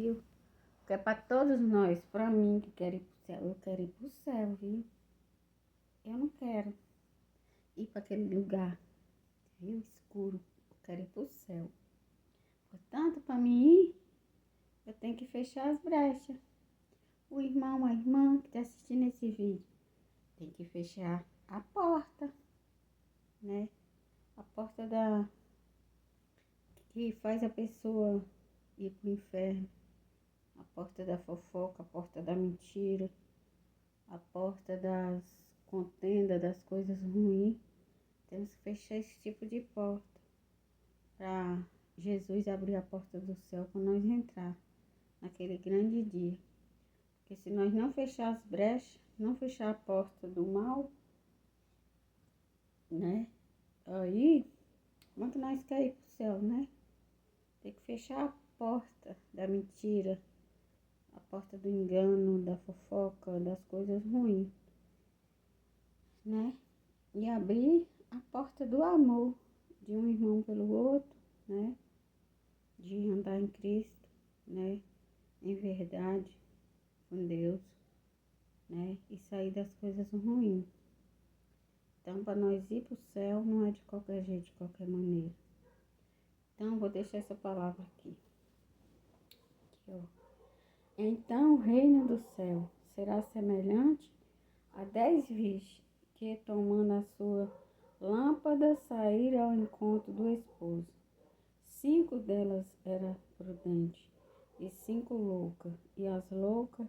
viu? Que é para todos nós, para mim que quero ir pro céu. Eu quero ir pro céu, viu? Eu não quero ir para aquele lugar, viu? Escuro. Eu quero ir pro céu. Portanto, para mim ir, eu tenho que fechar as brechas. O irmão, a irmã que está assistindo esse vídeo, tem que fechar a porta, né? A porta que faz a pessoa ir pro inferno. A porta da fofoca, a porta da mentira, a porta das contendas, das coisas ruins. Temos que fechar esse tipo de porta para Jesus abrir a porta do céu para nós entrar naquele grande dia. Porque se nós não fechar as brechas, não fechar a porta do mal, né? Aí, como é que nós queremos ir pro céu, né? Tem que fechar a porta da mentira, a porta do engano, da fofoca, das coisas ruins, né? E abrir a porta do amor de um irmão pelo outro, né? De andar em Cristo, né? Em verdade, com Deus, né? E sair das coisas ruins. Então, para nós ir para o céu, não é de qualquer jeito, de qualquer maneira. Então, vou deixar essa palavra aqui. Aqui, ó. Então, o reino do céu será semelhante a 10 virgens que, tomando a sua lâmpada, saíram ao encontro do esposo. 5 delas eram prudentes e 5 loucas. E as loucas,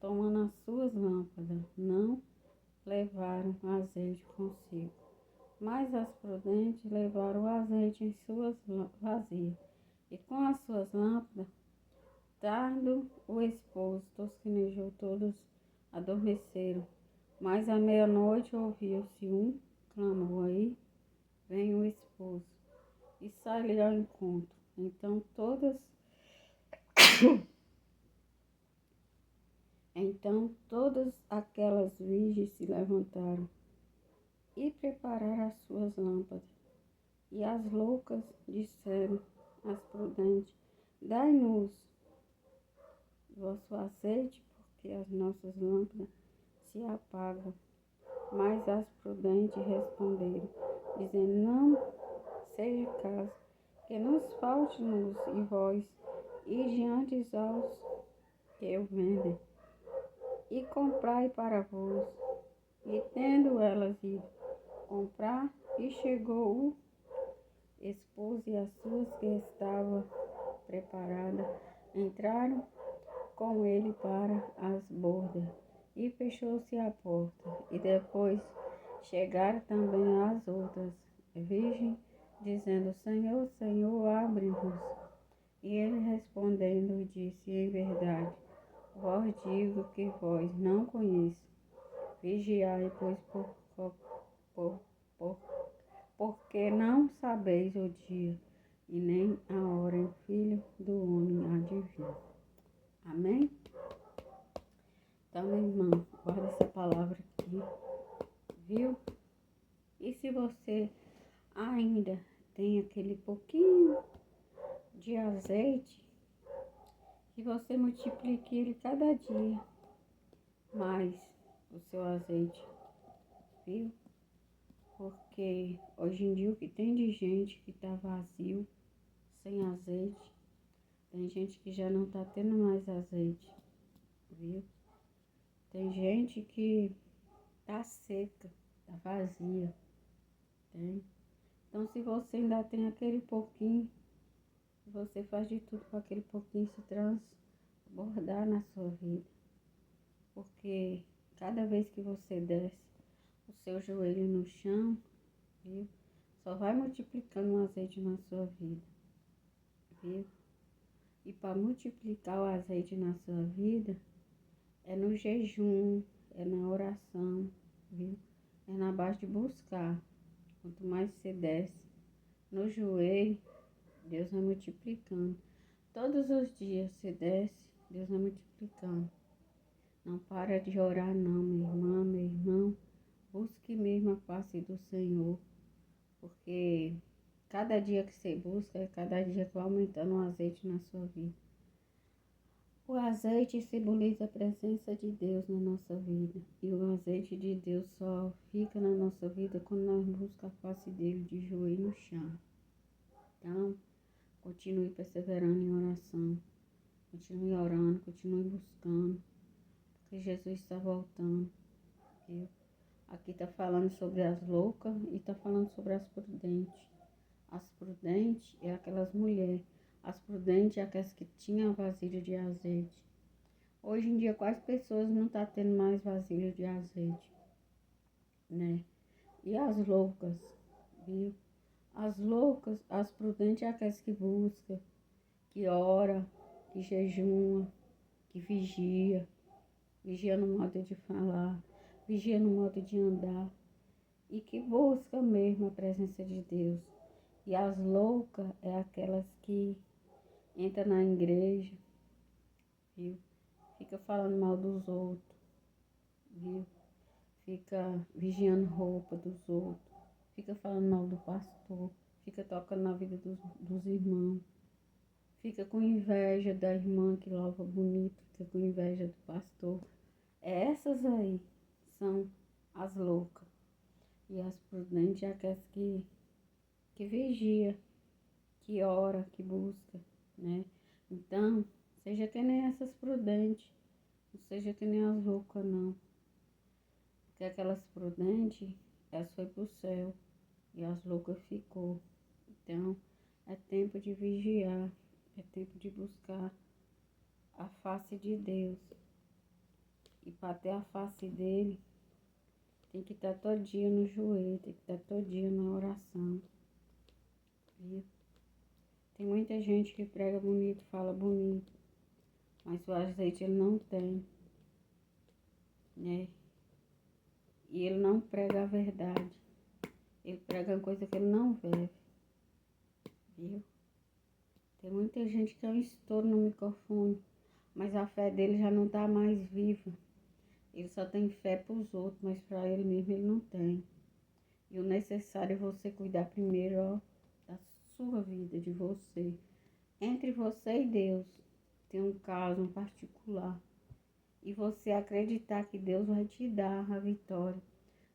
tomando as suas lâmpadas, não levaram azeite consigo. Mas as prudentes levaram o azeite em suas vasilhas. E com as suas lâmpadas, tardo o esposo, tosquenejou, todos adormeceram. Mas à meia-noite ouviu-se um clamor, aí vem o esposo, e sai-lhe ao encontro. Então todas aquelas virgens se levantaram e prepararam as suas lâmpadas. E as loucas disseram às prudentes: dai-nos vosso azeite, porque as nossas lâmpadas se apagam. Mas as prudentes responderam, dizendo: não seja caso que nos falte luz, e vós, e diante aos que o vendem, e comprai para vós. E tendo elas ido comprar, e chegou o esposo e as suas que estavam preparadas, entraram com ele para as bordas, e fechou-se a porta. E depois chegaram também as outras virgens, dizendo: Senhor, Senhor, abre-nos. E ele respondendo disse: em verdade, vós digo que vós não conheço. Vigiai, pois, porque não sabeis o dia e nem a hora em que o Filho do Homem há de vir. Amém? Então, meu irmão, guarda essa palavra aqui, viu? E se você ainda tem aquele pouquinho de azeite, que você multiplique ele cada dia mais, o seu azeite, viu? Porque hoje em dia o que tem de gente que tá vazio, sem azeite, tem gente que já não tá tendo mais azeite, viu? Tem gente que tá seca, tá vazia, tem. Então, se você ainda tem aquele pouquinho, você faz de tudo para aquele pouquinho se transbordar na sua vida. Porque cada vez que você desce o seu joelho no chão, viu? Só vai multiplicando o azeite na sua vida, viu? E para multiplicar o azeite na sua vida, é no jejum, é na oração, viu? É na base de buscar. Quanto mais você desce no joelho, Deus vai multiplicando. Todos os dias você desce, Deus vai multiplicando. Não para de orar não, minha irmã, meu irmão. Busque mesmo a face do Senhor. Porque cada dia que você busca, é cada dia que vai aumentando o azeite na sua vida. azeite simboliza a presença de Deus na nossa vida. E o azeite de Deus só fica na nossa vida quando nós buscamos a face dele de joelho no chão. Então, continue perseverando em oração. Continue orando, continue buscando. Porque Jesus está voltando. Viu? Aqui está falando sobre as loucas e está falando sobre as prudentes. As prudentes é aquelas mulheres. As prudentes é aquelas que tinham vasilha de azeite. Hoje em dia, quase pessoas não estão tendo mais vasilha de azeite, né? E as loucas, viu? As loucas, as prudentes é aquelas que buscam, que ora, que jejuma, que vigia. Vigia no modo de falar, vigia no modo de andar. E que busca mesmo a presença de Deus. E as loucas é aquelas que entram na igreja, viu? Fica falando mal dos outros, viu? Fica vigiando roupa dos outros, fica falando mal do pastor, fica tocando na vida dos irmãos, fica com inveja da irmã que louva bonito, fica com inveja do pastor. Essas aí são as loucas. E as prudentes é aquelas que vigia, que ora, que busca, né? Então, seja que nem essas prudentes, não seja que nem as loucas, não. Porque aquelas prudentes, elas foi pro céu e as loucas ficou. Então, é tempo de vigiar, é tempo de buscar a face de Deus. E para ter a face dele, tem que estar todo dia no joelho, tem que estar todo dia na oração. Viu? Tem muita gente que prega bonito, fala bonito, mas o azeite ele não tem, né? E ele não prega a verdade. Ele prega uma coisa que ele não vive, viu? Tem muita gente que é um estouro no microfone, mas a fé dele já não está mais viva. Ele só tem fé para os outros, mas para ele mesmo ele não tem. E o necessário é você cuidar primeiro, ó, da sua vida, de você. Entre você e Deus tem um caso, um particular. E você acreditar que Deus vai te dar a vitória.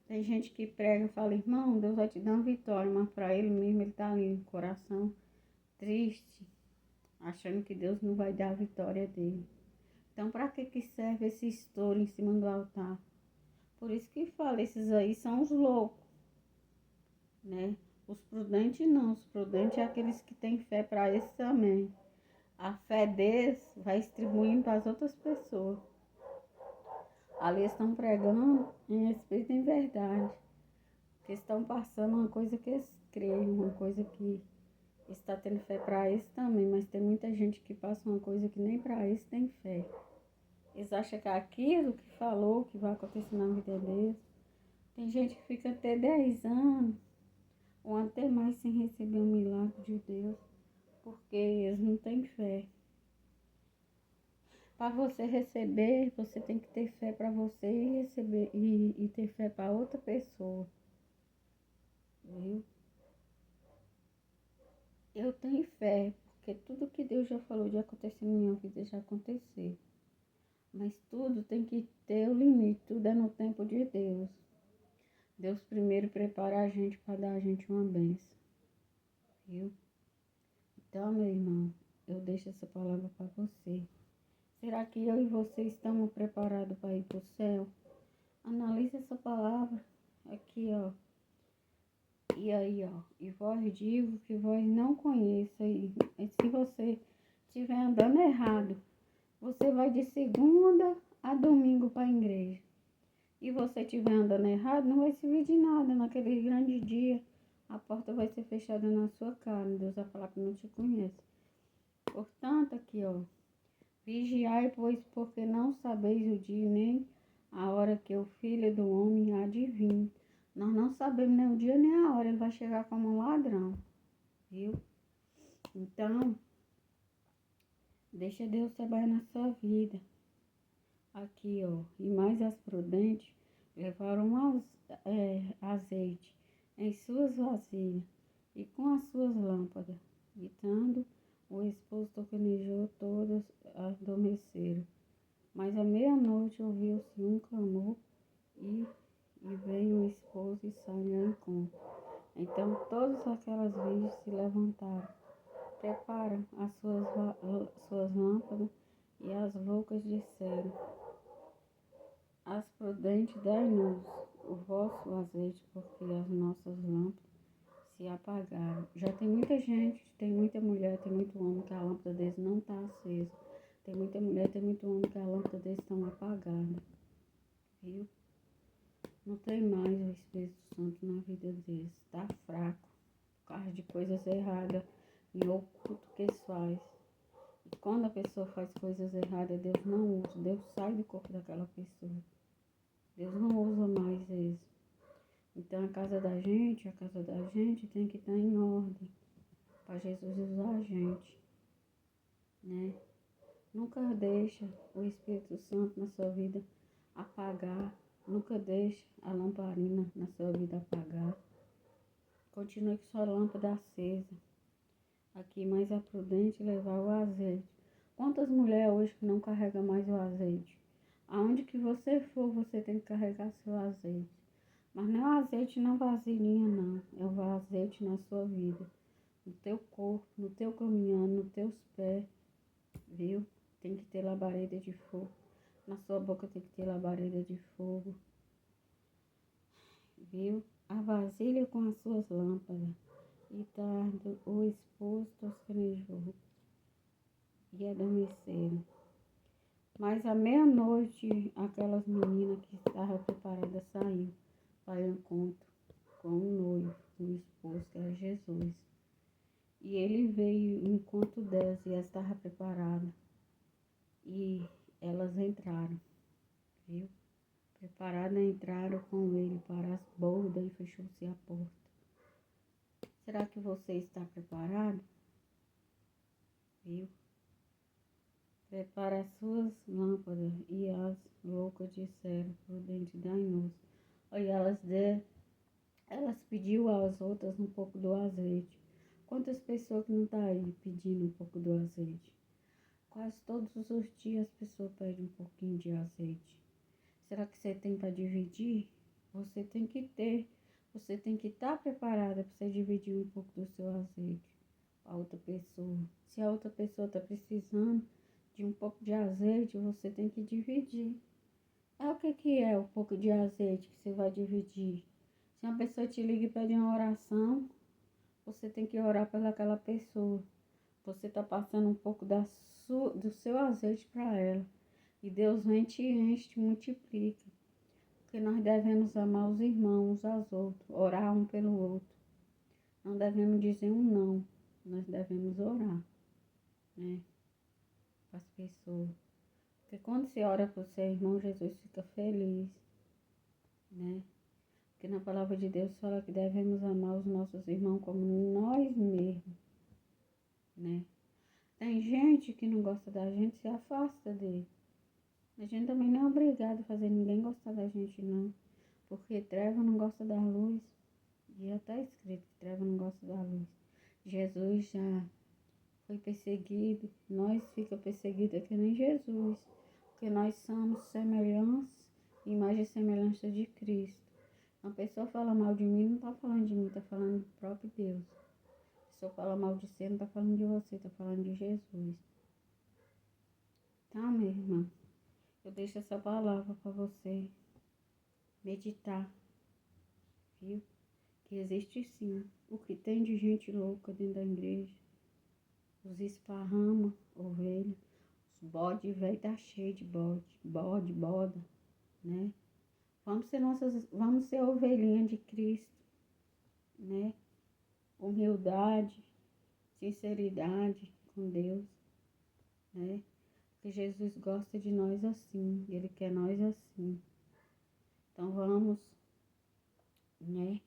Tem gente que prega e fala, irmão, Deus vai te dar uma vitória, mas para ele mesmo ele está ali no coração triste, achando que Deus não vai dar a vitória dele. Então, para que serve esse estouro em cima do altar? Por isso que fala, esses aí são os loucos, né? Os prudentes não, os prudentes é aqueles que têm fé para esse também. A fé deles vai distribuindo para as outras pessoas. Ali estão pregando em espírito e em verdade. Que estão passando uma coisa que eles creem, uma coisa que está tendo fé para isso também, mas tem muita gente que passa uma coisa que nem para isso tem fé. Eles acham que aquilo que falou que vai acontecer na vida deles. Tem gente que fica até 10 anos ou até mais sem receber um milagre de Deus, porque eles não têm fé. Para você receber, você tem que ter fé para você e receber e ter fé para outra pessoa. Viu? Eu tenho fé, porque tudo que Deus já falou de acontecer na minha vida já aconteceu. Mas tudo tem que ter o limite, tudo é no tempo de Deus. Deus primeiro prepara a gente para dar a gente uma bênção. Viu? Então, meu irmão, eu deixo essa palavra para você. Será que eu e você estamos preparados para ir para o céu? Analise essa palavra aqui, ó. E aí, ó, e vós digo que vós não conheça. E se você estiver andando errado, você vai de segunda a domingo para a igreja. E você estiver andando errado, não vai servir de nada. Naquele grande dia, a porta vai ser fechada na sua cara. Deus vai falar que não te conhece. Portanto, aqui, ó. Vigiai, pois, porque não sabeis o dia nem a hora que o Filho do Homem há de vir. Nós não sabemos nem o dia nem a hora. Ele vai chegar como um ladrão, viu? Então, deixa Deus trabalhar na sua vida. Aqui, ó. E mais as prudentes levaram azeite em suas vasilhas e com as suas lâmpadas, gritando O esposo tocanejou, todas adormeceram. Mas à meia-noite ouviu-se um clamor e veio o esposo e saiu ao encontro. Então todas aquelas virgens se levantaram, preparam as suas lâmpadas, e as loucas disseram: as prudentes, dai-nos o vosso azeite, porque as nossas lâmpadas se apagaram. Já tem muita gente, tem muita mulher, tem muito homem que a lâmpada deles não está acesa. Tem muita mulher, tem muito homem que a lâmpada deles estão apagada. Viu? Não tem mais o Espírito Santo na vida deles. Está fraco por causa de coisas erradas e oculto que eles fazem. E quando a pessoa faz coisas erradas, Deus não usa. Deus sai do corpo daquela pessoa. Deus não usa mais eles. Então a casa da gente tem que estar em ordem para Jesus usar a gente, né? Nunca deixa o Espírito Santo na sua vida apagar. Nunca deixe a lamparina na sua vida apagar. Continue com sua lâmpada acesa. Aqui mais é prudente levar o azeite. Quantas mulheres hoje que não carregam mais o azeite? Aonde que você for, você tem que carregar seu azeite. Mas não é o azeite na vasilhinha, não. É o azeite na sua vida. No teu corpo, no teu caminhando, nos teus pés. Viu? Tem que ter labareda de fogo. Na sua boca tem que ter labareda de fogo. Viu? A vasilha com as suas lâmpadas. E tarde o esposo toscanejou e adormeceram. Mas à meia-noite, aquelas meninas que estavam preparadas saíram para o encontro com o noivo, o esposo, que era Jesus. E ele veio ao encontro delas e elas estavam preparadas. E elas entraram, viu? Preparadas, entraram com ele para as bodas e fechou-se a porta. Será que você está preparado? Viu? Prepara as suas lâmpadas. E as loucas disseram: prudente, dai-nos. E elas pediu às outras um pouco do azeite. Quantas pessoas que não estão aí pedindo um pouco do azeite? Quase todos os dias as pessoas pedem um pouquinho de azeite. Será que você tem para dividir? Você tem que ter. Você tem que estar preparada para você dividir um pouco do seu azeite para outra pessoa. Se a outra pessoa está precisando de um pouco de azeite, você tem que dividir. O que é o pouco de azeite que você vai dividir? Se uma pessoa te liga e pede uma oração, você tem que orar pelaquela pessoa. Você está passando um pouco do seu azeite para ela. E Deus vem, te enche, te multiplica. Porque nós devemos amar os irmãos uns aos outros, orar um pelo outro. Não devemos dizer um não, nós devemos orar, né? Para as pessoas. Porque quando você ora por seu irmão, Jesus fica feliz, né? Porque na palavra de Deus fala que devemos amar os nossos irmãos como nós mesmos, né? Tem gente que não gosta da gente, se afasta dele. A gente também não é obrigado a fazer ninguém gostar da gente, não. Porque treva não gosta da luz. E já está escrito que treva não gosta da luz. Jesus já foi perseguido. Nós fica perseguidos que nem Jesus. Porque nós somos semelhança, imagem e semelhança de Cristo. Uma pessoa fala mal de mim, não está falando de mim, está falando do próprio Deus. A pessoa fala mal de você, não está falando de você, está falando de Jesus. Tá, minha irmã? Eu deixo essa palavra para você meditar, viu? Que existe sim o que tem de gente louca dentro da igreja. Os esparrama, ovelha, os bode velho tá cheio de boda, né? Vamos ser ovelhinha de Cristo, né? Humildade, sinceridade com Deus, né? Porque Jesus gosta de nós assim, Ele quer nós assim. Então vamos, né?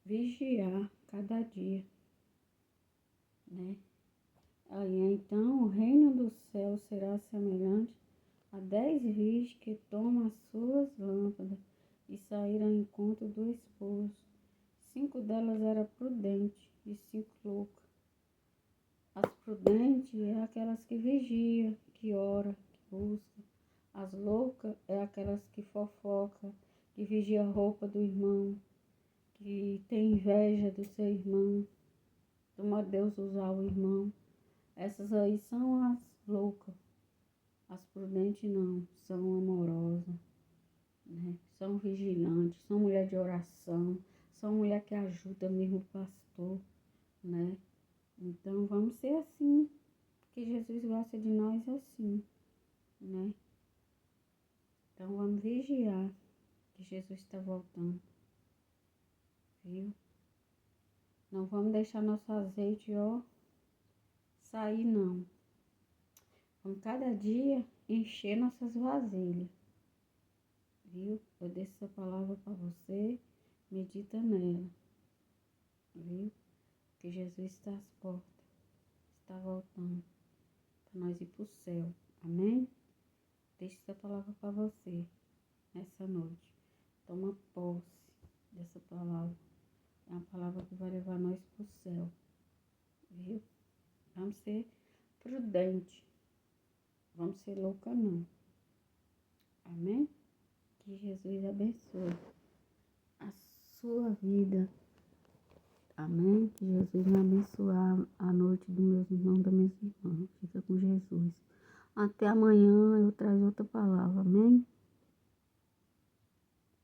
Vigiar cada dia, né? Aí então o reino do céu será semelhante a 10 virgens que tomam as suas lâmpadas e saíram ao encontro do esposo. 5 delas eram prudentes e 5 loucas. As prudentes é aquelas que vigiam, que ora, que busca. As loucas é aquelas que fofoca, que vigia a roupa do irmão, que tem inveja do seu irmão, toma Deus usar o irmão. Essas aí são as loucas. As prudentes não, são amorosas, né? São vigilantes, são mulher de oração, são mulher que ajuda mesmo o pastor, né? Então vamos ser assim, porque Jesus gosta de nós assim, né? Então vamos vigiar que Jesus está voltando, viu? Não vamos deixar nosso azeite, ó, sair não. Vamos cada dia encher nossas vasilhas, viu? Eu deixo essa palavra para você, medita nela, viu? Que Jesus está às portas, está voltando para nós ir para o céu, amém? Deixo essa palavra para você nessa noite. Toma posse dessa palavra. É uma palavra que vai levar nós para o céu, viu? Vamos ser prudentes. Vamos ser louca não. Amém? Que Jesus abençoe a sua vida. Amém? Que Jesus vai abençoar a noite dos meus irmãos e das minhas irmãs. Fica com Jesus. Até amanhã eu trago outra palavra. Amém?